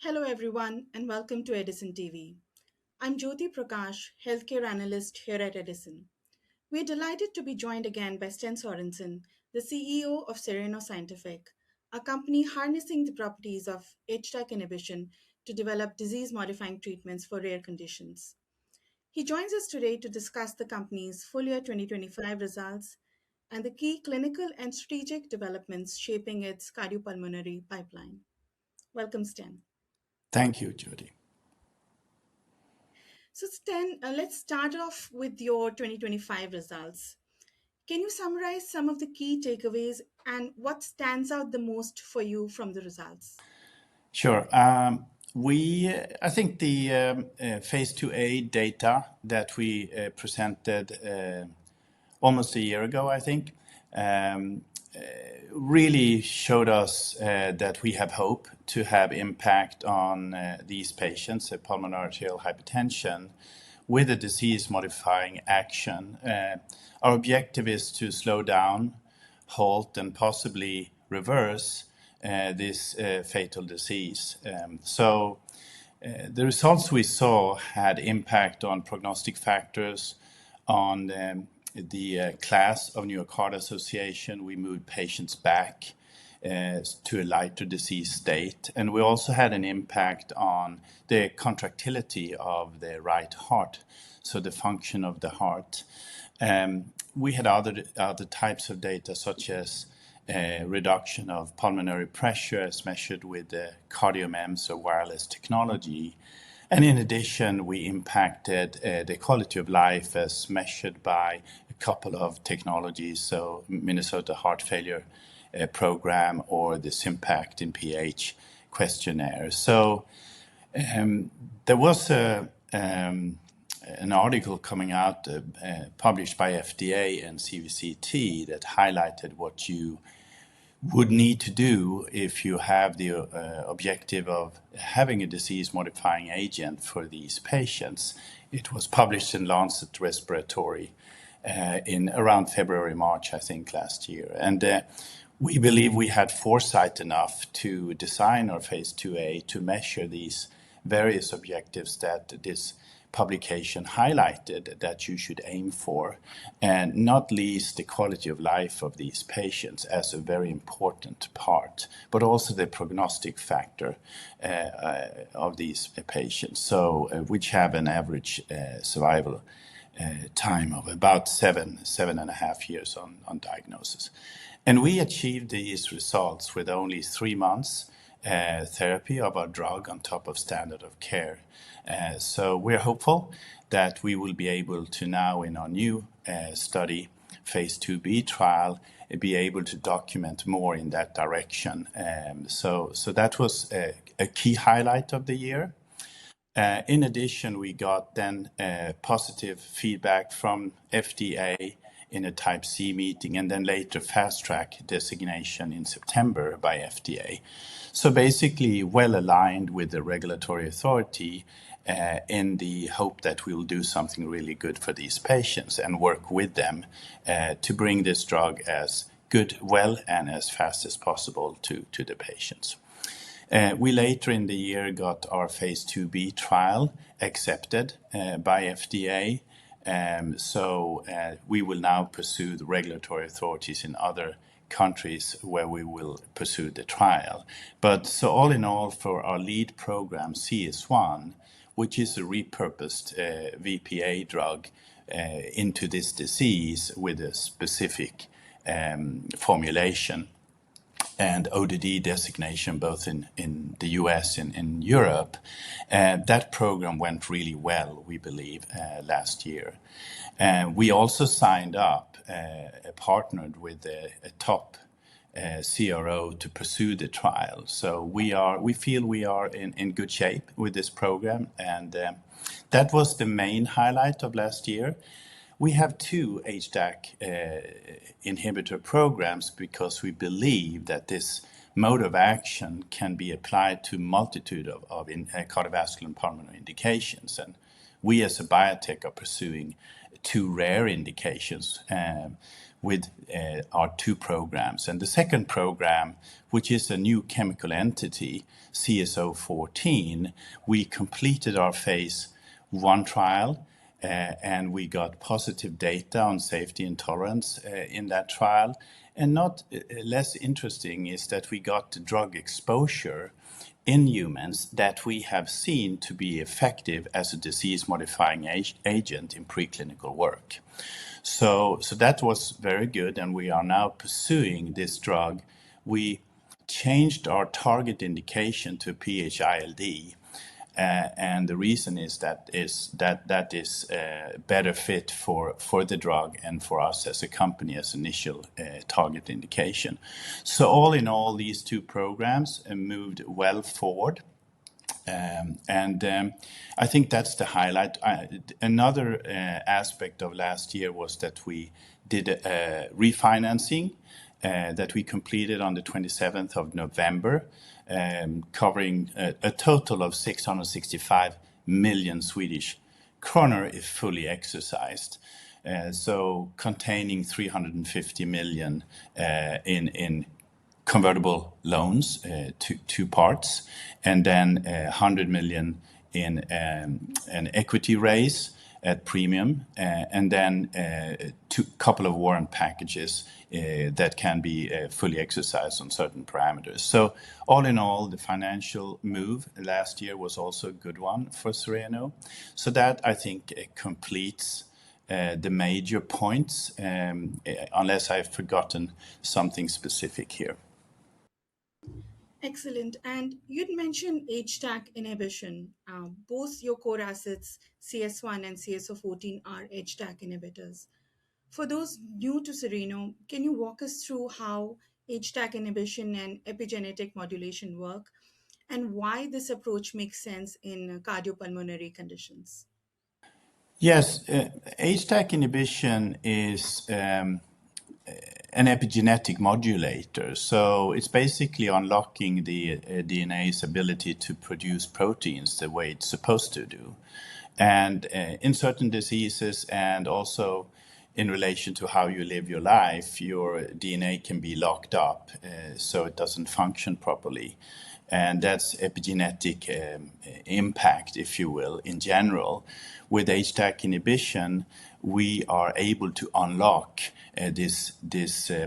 Hello, everyone, and welcome to Edison TV. I'm Jyoti Prakash, healthcare analyst here at Edison. We're delighted to be joined again by Sten Sörensen, the CEO of Cereno Scientific, a company harnessing the properties of HDAC inhibition to develop disease modifying treatments for rare conditions. He joins us today to discuss the company's full year 2025 results and the key clinical and strategic developments shaping its cardiopulmonary pipeline. Welcome, Sten. Thank you, Judy. So, Sten, let's start off with your 2025 results. Can you summarize some of the key takeaways and what stands out the most for you from the results? Sure. I think the Phase IIa data that we presented almost a year ago, I think, really showed us that we have hope to have impact on these patients, pulmonary arterial hypertension, with a disease-modifying action. Our objective is to slow down, halt, and possibly reverse this fatal disease. The results we saw had impact on prognostic factors, on the class of New York Heart Association. We moved patients back to a lighter disease state. And we also had an impact on the contractility of the right heart, so the function of the heart. We had other types of data, such as reduction of pulmonary pressure as measured with the CardioMEMS or wireless technology. And in addition, we impacted the quality of life as measured by a couple of technologies, so Minnesota Heart Failure Program or the SYMPACT in PH questionnaire. So there was an article coming out published by FDA and CVCT that highlighted what you would need to do if you have the objective of having a disease-modifying agent for these patients. It was published in Lancet Respiratory in around February, March, I think, last year. And we believe we had foresight enough to design our Phase IIa to measure these various objectives that this publication highlighted that you should aim for, and not least the quality of life of these patients as a very important part, but also the prognostic factor of these patients, so which have an average survival time of about 7.5 years on diagnosis. And we achieved these results with only 3 months therapy of our drug on top of standard of care. So we're hopeful that we will be able to now, in our new study, Phase IIb trial, be able to document more in that direction. So that was a key highlight of the year. In addition, we got then positive feedback from FDA in a Type C meeting, and then later fast track designation in September by FDA. So basically well aligned with the regulatory authority in the hope that we will do something really good for these patients and work with them to bring this drug as well and as fast as possible to the patients. We later in the year got our Phase IIb trial accepted by FDA. So we will now pursue the regulatory authorities in other countries where we will pursue the trial. But so all in all, for our lead program, CS1, which is a repurposed VPA drug into this disease with a specific formulation and ODD designation both in the US and in Europe, that program went really well, we believe, last year. We also signed up, partnered with a top CRO to pursue the trial. So we feel we are in good shape with this program, and that was the main highlight of last year. We have 2 HDAC inhibitor programs because we believe that this mode of action can be applied to a multitude of cardiovascular and pulmonary indications. And we as a biotech are pursuing two rare indications with our two programs. And the second program, which is a new chemical entity, CS014, we completed our phase I trial and we got positive data on safety and tolerance in that trial. And not less interesting is that we got the drug exposure in humans that we have seen to be effective as a disease-modifying agent in preclinical work. So that was very good, and we are now pursuing this drug. We changed our target indication to PH-ILD, and the reason is that is better fit for the drug and for us as a company as initial target indication. So all in all, these two programs moved well forward. I think that's the highlight. Another aspect of last year was that we did a refinancing that we completed on the 27th of November, covering a total of 665 million Swedish kronor if fully exercised. So containing 350 million in convertible loans, two parts, and then 100 million in an equity raise at premium, and then two couple of warrant packages that can be fully exercised on certain parameters. So all in all, the financial move last year was also a good one for Cereno. So that, I think, completes the major points, unless I've forgotten something specific here. Excellent. And you'd mentioned HDAC inhibition. Both your core assets, CS1 and CS014, are HDAC inhibitors. For those new to Cereno, can you walk us through how HDAC inhibition and epigenetic modulation work, and why this approach makes sense in cardiopulmonary conditions? Yes, HDAC inhibition is an epigenetic modulator. So it's basically unlocking the DNA's ability to produce proteins the way it's supposed to do. And in certain diseases, and also in relation to how you live your life, your DNA can be locked up so it doesn't function properly. And that's epigenetic impact, if you will, in general. With HDAC inhibition, we are able to unlock this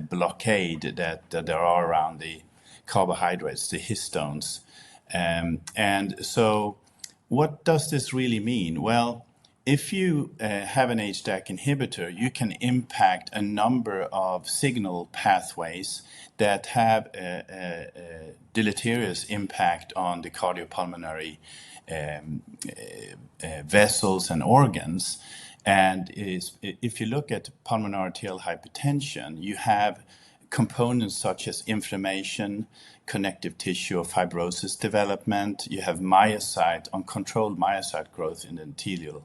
blockade that there are around the carbohydrates, the histones. And so what does this really mean? Well, if you have an HDAC inhibitor, you can impact a number of signal pathways that have a deleterious impact on the cardiopulmonary vessels and organs. And if you look at pulmonary arterial hypertension, you have components such as inflammation, connective tissue or fibrosis development. You have myocyte, uncontrolled myocyte growth in the endothelial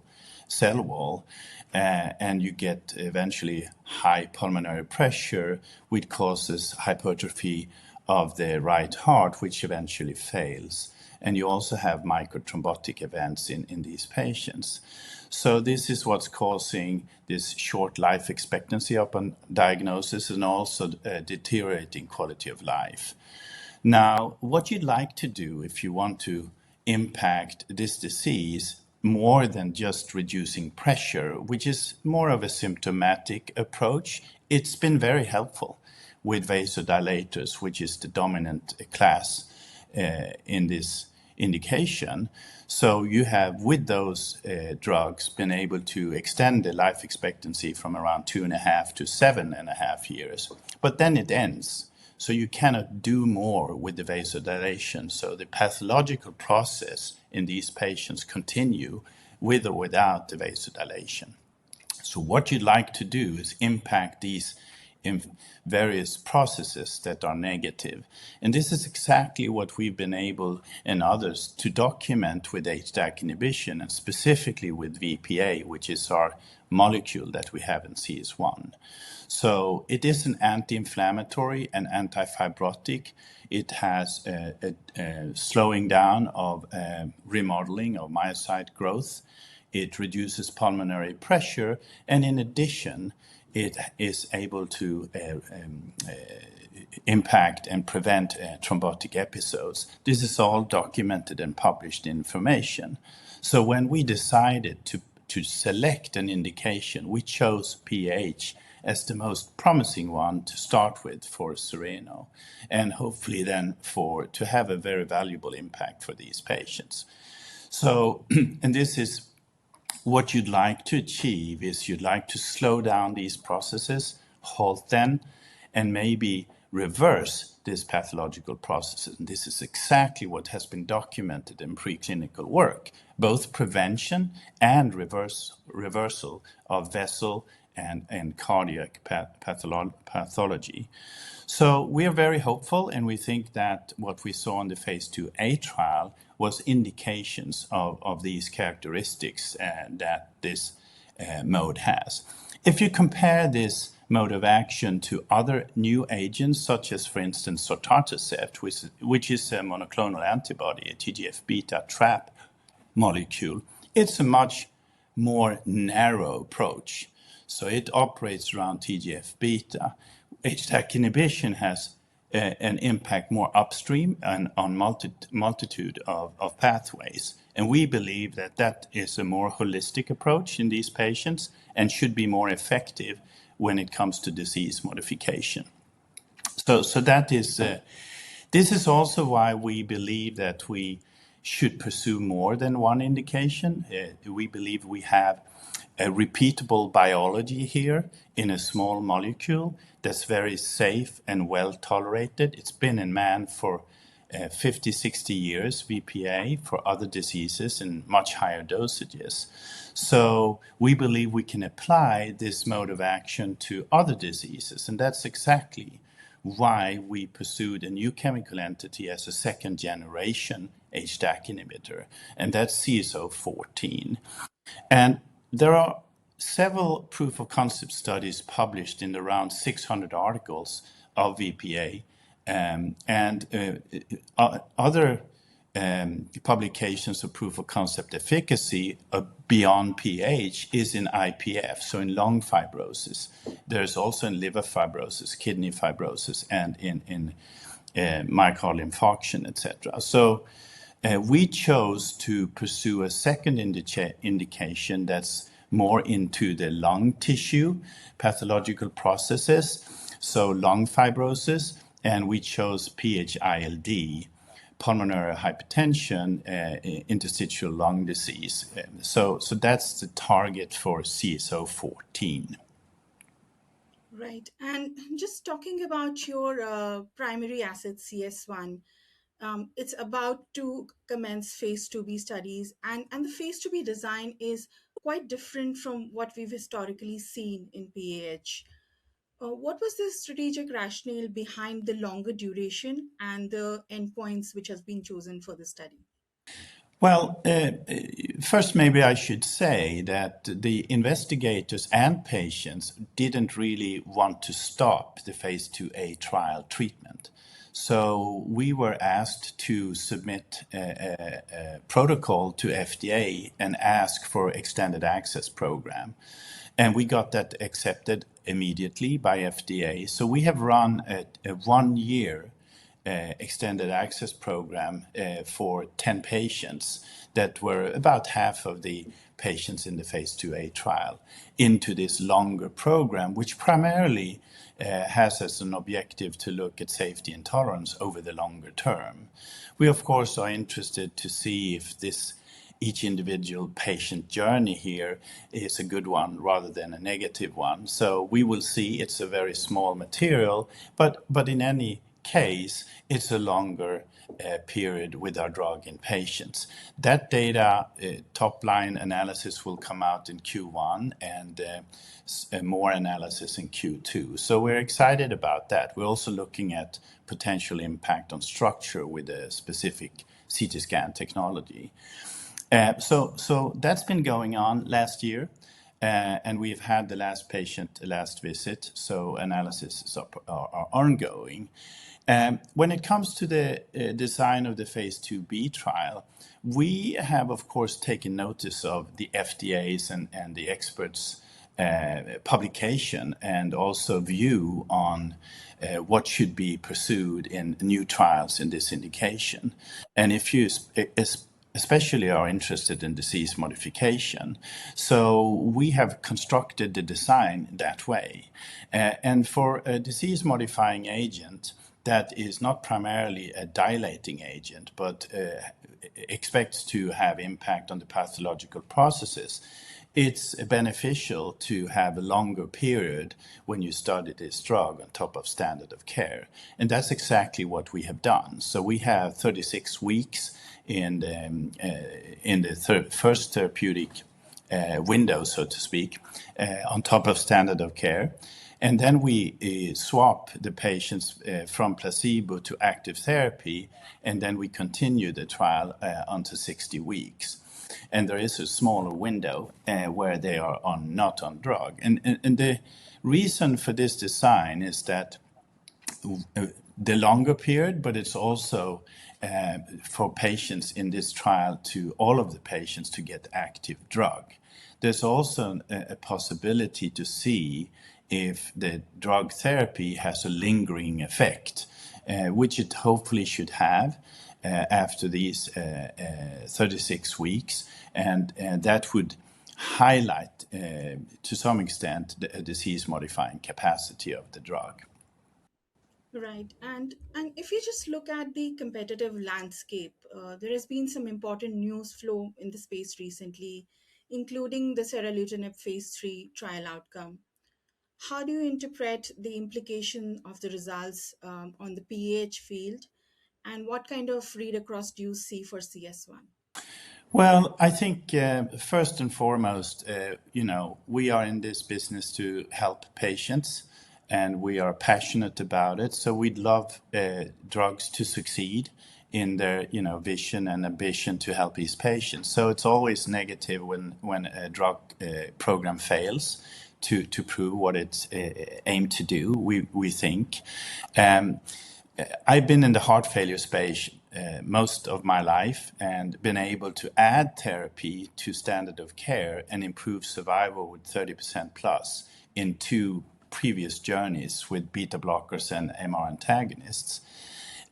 cell wall, and you get eventually high pulmonary pressure, which causes hypertrophy of the right heart, which eventually fails. And you also have microthrombotic events in these patients. So this is what's causing this short life expectancy upon diagnosis, and also deteriorating quality of life. Now, what you'd like to do if you want to impact this disease more than just reducing pressure, which is more of a symptomatic approach, it's been very helpful with vasodilators, which is the dominant class in this indication. So you have, with those drugs, been able to extend the life expectancy from around 2.5 to 7.5 years. But then it ends. So you cannot do more with the vasodilation. So the pathological process in these patients continue with or without the vasodilation. So what you'd like to do is impact these in various processes that are negative. And this is exactly what we've been able, and others, to document with HDAC inhibition, and specifically with VPA, which is our molecule that we have in CS1. So it is an anti-inflammatory and anti-fibrotic. It has a slowing down of remodeling of myocyte growth. it reduces pulmonary pressure, and in addition, it is able to impact and prevent thrombotic episodes. This is all documented and published information. So when we decided to select an indication, we chose PH as the most promising one to start with for Cereno, and hopefully then to have a very valuable impact for these patients. So, and this is what you'd like to achieve, is you'd like to slow down these processes, halt them, and maybe reverse this pathological process. And this is exactly what has been documented in preclinical work, both prevention and reversal of vessel and cardiac pathology. So we are very hopeful, and we think that what we saw in the Phase IIa trial was indications of these characteristics that this mode has. If you compare this mode of action to other new agents, such as, for instance, sotatercept, which is a monoclonal antibody, a TGF-beta trap molecule, it's a much more narrow approach. So it operates around TGF-beta. HDAC inhibition has an impact more upstream and on multitude of pathways. And we believe that that is a more holistic approach in these patients and should be more effective when it comes to disease modification. So that is, this is also why we believe that we should pursue more than one indication. We believe we have a repeatable biology here in a small molecule that's very safe and well tolerated. It's been in man for 50, 60 years, VPA, for other diseases in much higher dosages. So we believe we can apply this mode of action to other diseases, and that's exactly why we pursued a new chemical entity as a second generation HDAC inhibitor, and that's CS014. And there are several proof of concept studies published in around 600 articles of VPA, and other publications of proof of concept efficacy beyond PH is in IPF, so in lung fibrosis. There's also in liver fibrosis, kidney fibrosis, and in myocardial infarction, etc. So we chose to pursue a second indication that's more into the lung tissue pathological processes, so lung fibrosis, and we chose PH-ILD, pulmonary hypertension, interstitial lung disease. So that's the target for CS014. Right. And just talking about your primary asset, CS1, it's about to commence Phase IIb studies, and the Phase IIb design is quite different from what we've historically seen in PAH. What was the strategic rationale behind the longer duration and the endpoints which has been chosen for the study? Well, first, maybe I should say that the investigators and patients didn't really want to stop the Phase IIa trial treatment. So we were asked to submit a protocol to FDA and ask for extended access program. And we got that accepted immediately by FDA. So we have run a 1 year extended access program for 10 patients that were about half of the patients in the Phase IIa trial into this longer program, which primarily has as an objective to look at safety and tolerance over the longer term. We, of course, are interested to see if each individual patient journey here is a good one rather than a negative one. So we will see. It's a very small material, but in any case, it's a longer period with our drug in patients. That data, top-line analysis will come out in Q1 and more analysis in Q2. So we're excited about that. We're also looking at potential impact on structure with a specific CT scan technology. So that's been going on last year. And we've had the last patient last visit, so analysis are ongoing. When it comes to the design of the Phase IIb trial, we have, of course, taken notice of the FDA's and the experts' publication and also view on what should be pursued in new trials in this indication. And if you especially are interested in disease modification. So we have constructed the design that way. And for a disease modifying agent that is not primarily a dilating agent, but expects to have impact on the pathological processes, it's beneficial to have a longer period when you study this drug on top of standard of care. And that's exactly what we have done. So we have 36 weeks in the first therapeutic window, so to speak, on top of standard of care. And then we swap the patients from placebo to active therapy, and then we continue the trial unto 60 weeks. And there is a smaller window where they are not on drug. And the reason for this design is that the longer period, but it's also for patients in this trial all of the patients to get active drug. There's also a possibility to see if the drug therapy has a lingering effect, which it hopefully should have after these 36 weeks. And that would highlight, to some extent, the disease-modifying capacity of the drug. Right. And if you just look at the competitive landscape, there has been some important news flow in the space recently, including the seralutinib phase 3 trial outcome. How do you interpret the implication of the results on the PH field, and what kind of read across do you see for CS1? Well, I think first and foremost, we are in this business to help patients, and we are passionate about it. So we'd love drugs to succeed in their, vision and ambition to help these patients. So it's always negative when a drug program fails to prove what it's aimed to do. We think. I've been in the heart failure space most of my life and been able to add therapy to standard of care and improve survival with 30% plus in 2 previous journeys with beta blockers and MR antagonists.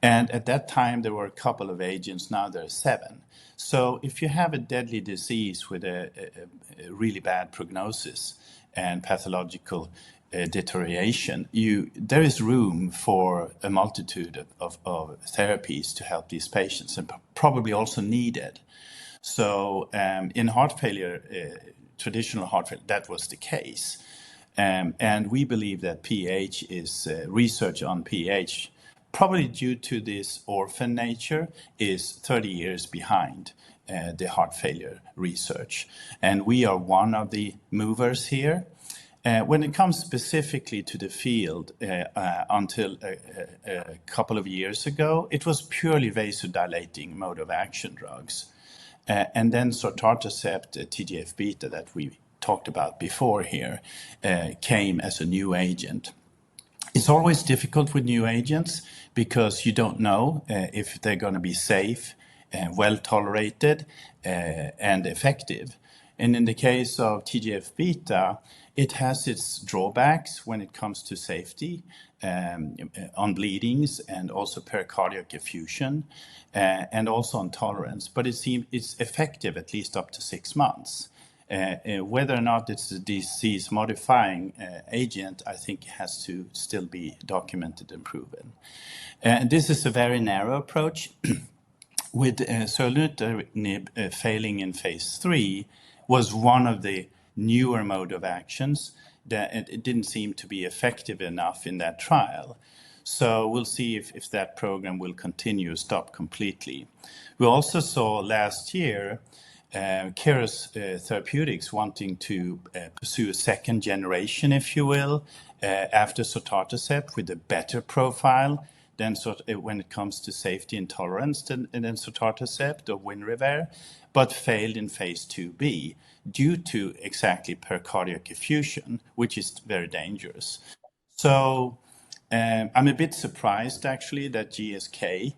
And at that time, there were a couple of agents. Now there are 7. So if you have a deadly disease with a really bad prognosis and pathological deterioration, there is room for a multitude of therapies to help these patients, and probably also needed. So in heart failure, traditional heart failure, that was the case. And we believe that PH is research on PH, probably due to this orphan nature, is 30 years behind the heart failure research. And we are one of the movers here. When it comes specifically to the field, until a couple of years ago, it was purely vasodilating mode of action drugs. And then sotatercept, TGF-beta that we talked about before here, came as a new agent. It's always difficult with new agents because you don't know if they're going to be safe, well tolerated, and effective. And in the case of TGF-beta, it has its drawbacks when it comes to safety on bleedings and also pericardiac effusion and also on tolerance. But it's effective at least up to 6 months. Whether or not it's a disease-modifying agent, I think has to still be documented and proven. This is a very narrow approach. With seralutinib failing in phase 3 was one of the newer mode of actions that it didn't seem to be effective enough in that trial. So we'll see if that program will continue or stop completely. We also saw last year Keros Therapeutics wanting to pursue a second generation, if you will, after sotatercept with a better profile than when it comes to safety and tolerance than sotatercept or Winrevair, but failed in Phase IIb due to exactly pericardiac effusion, which is very dangerous. So I'm a bit surprised actually that GSK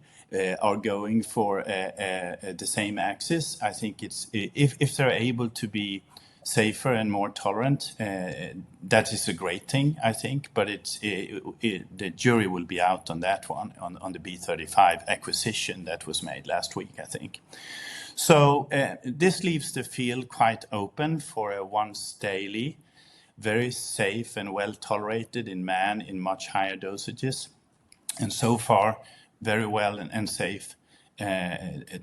are going for the same axis. I think it's if they're able to be safer and more tolerant, that is a great thing, I think. But the jury will be out on that one, on the B35 acquisition that was made last week, I think. So this leaves the field quite open for a once daily, very safe and well tolerated in man in much higher dosages. And so far, very well and safe,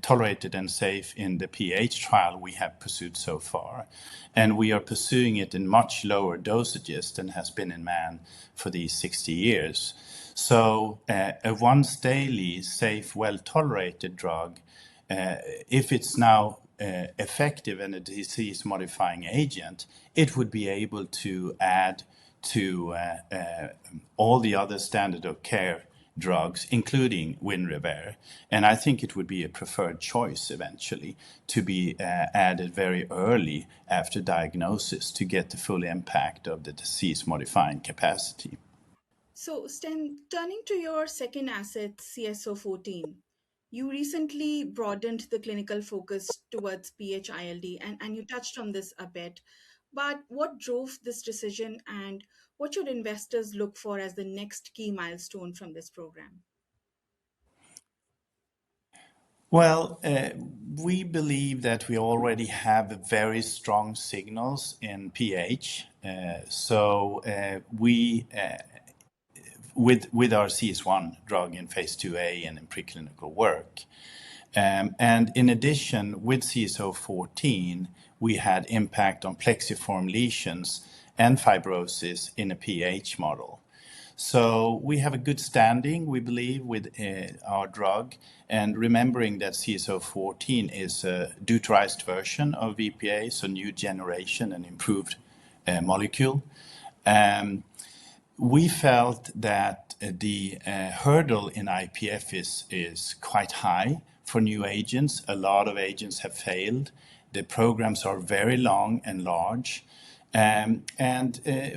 tolerated and safe in the PH trial we have pursued so far. And we are pursuing it in much lower dosages than has been in man for these 60 years. So a once daily, safe, well tolerated drug, if it's now effective and a disease modifying agent, it would be able to add to all the other standard of care drugs, including Winrevair. And I think it would be a preferred choice eventually to be added very early after diagnosis to get the full impact of the disease modifying capacity. So, Sten, turning to your second asset, CS014, you recently broadened the clinical focus towards PH-ILD, and you touched on this a bit. But what drove this decision, and what should investors look for as the next key milestone from this program? Well, we believe that we already have very strong signals in pH. With our CS1 drug in Phase IIa and in preclinical work. And in addition, with CS014, we had impact on plexiform lesions and fibrosis in a pH model. So we have a good standing, we believe, with our drug, and remembering that CS014 is a deuterized version of VPA, so new generation and improved molecule. We felt that the hurdle in IPF is quite high for new agents. A lot of agents have failed. The programs are very long and large. And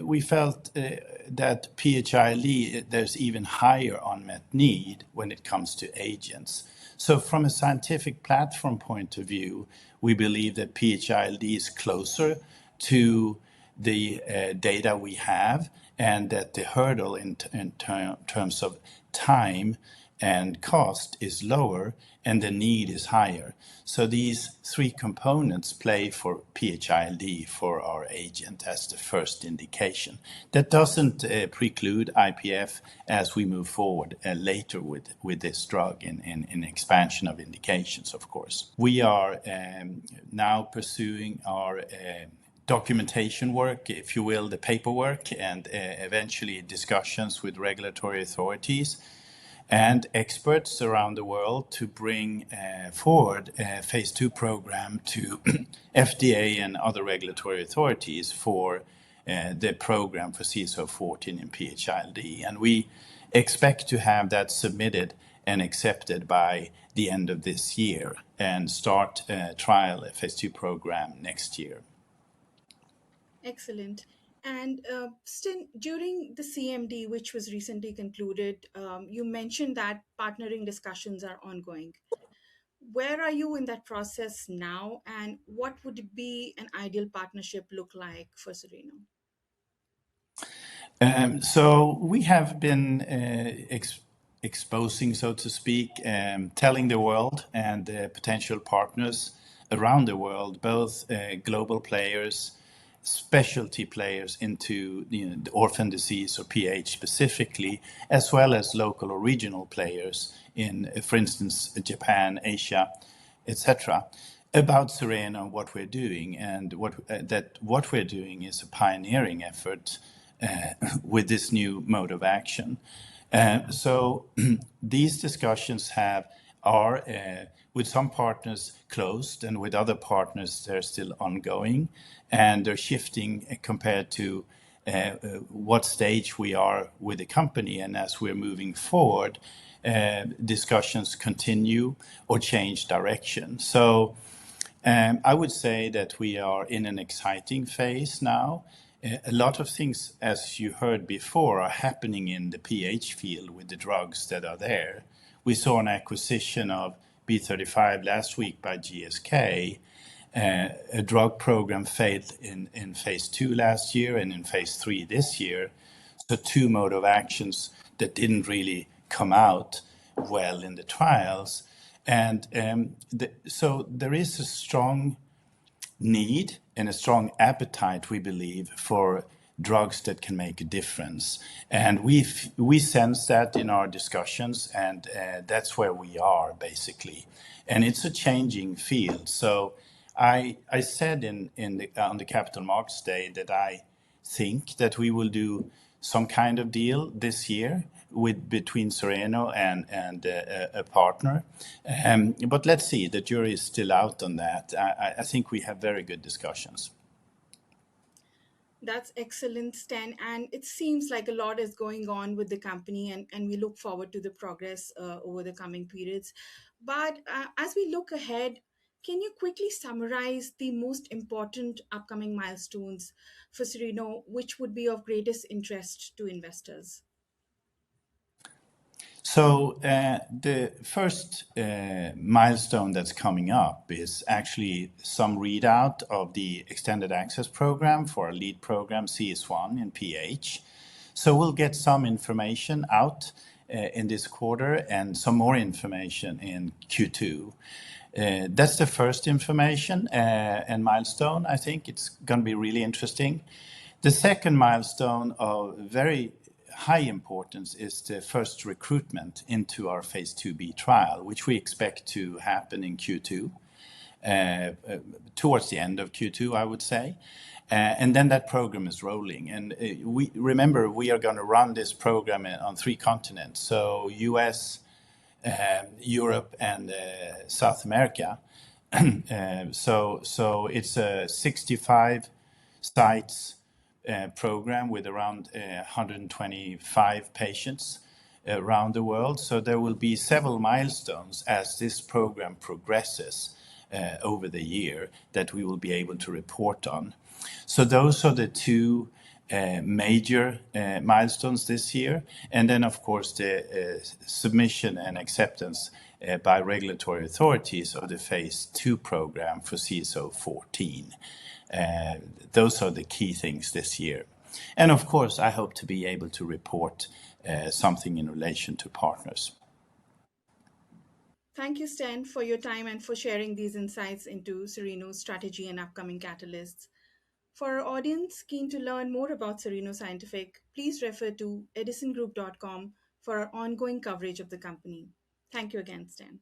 we felt that PH-ILD, there's even higher unmet need when it comes to agents. So from a scientific platform point of view, we believe that PH-ILD is closer to the data we have, and that the hurdle in terms of time and cost is lower and the need is higher. So these three components play for PH-ILD for our agent as the first indication. That doesn't preclude IPF as we move forward later with this drug in expansion of indications, of course. We are now pursuing our documentation work, if you will, the paperwork, and eventually discussions with regulatory authorities and experts around the world to bring forward a Phase II program to FDA and other regulatory authorities for the program for CS014 in PH-ILD. And we expect to have that submitted and accepted by the end of this year and start a Phase II program next year. Excellent. And Sten, during the CMD, which was recently concluded, you mentioned that partnering discussions are ongoing. Where are you in that process now, and what would be an ideal partnership look like for Cereno? So we have been exposing, so to speak, telling the world and potential partners around the world, both global players, specialty players into the orphan disease or PH specifically, as well as local or regional players in, for instance, Japan, Asia, etc., about Cereno and what we're doing, and what we're doing is a pioneering effort with this new mode of action. So these discussions are with some partners closed, and with other partners they're still ongoing, and they're shifting compared to what stage we are with the company. And as we're moving forward, discussions continue or change direction. So I would say that we are in an exciting phase now. A lot of things, as you heard before, are happening in the PH field with the drugs that are there. We saw an acquisition of B35 last week by GSK. A drug program failed in phase 2 last year and in phase 3 this year. So two mode of actions that didn't really come out well in the trials. And so there is a strong need and a strong appetite, we believe, for drugs that can make a difference. And we sense that in our discussions, and that's where we are, basically. And it's a changing field. So I said on the Capital Markets Day that I think that we will do some kind of deal this year between Cereno and a partner. But let's see, the jury is still out on that. I think we have very good discussions. That's excellent, Stan. And it seems like a lot is going on with the company, and we look forward to the progress over the coming periods. But as we look ahead, can you quickly summarize the most important upcoming milestones for Cereno, which would be of greatest interest to investors? So the first milestone that's coming up is actually some readout of the extended access program for our lead program CS1 in PH. So we'll get some information out in this quarter and some more information in Q2. That's the first information and milestone. I think it's going to be really interesting. The second milestone of very high importance is the first recruitment into our Phase IIb trial, which we expect to happen in Q2, towards the end of Q2, I would say. And then that program is rolling. And we remember we are going to run this program on 3 continents, so US, Europe, and South America. So it's a 65 sites program with around 125 patients around the world. So there will be several milestones as this program progresses over the year that we will be able to report on. So those are the two major milestones this year. And then, of course, the submission and acceptance by regulatory authorities of the Phase 2 program for CS014. Those are the key things this year. And of course, I hope to be able to report something in relation to partners. Thank you, Stan, for your time and for sharing these insights into Cereno's strategy and upcoming catalysts. For our audience keen to learn more about Cereno Scientific, please refer to edisongroup.com for our ongoing coverage of the company. Thank you again, Stan.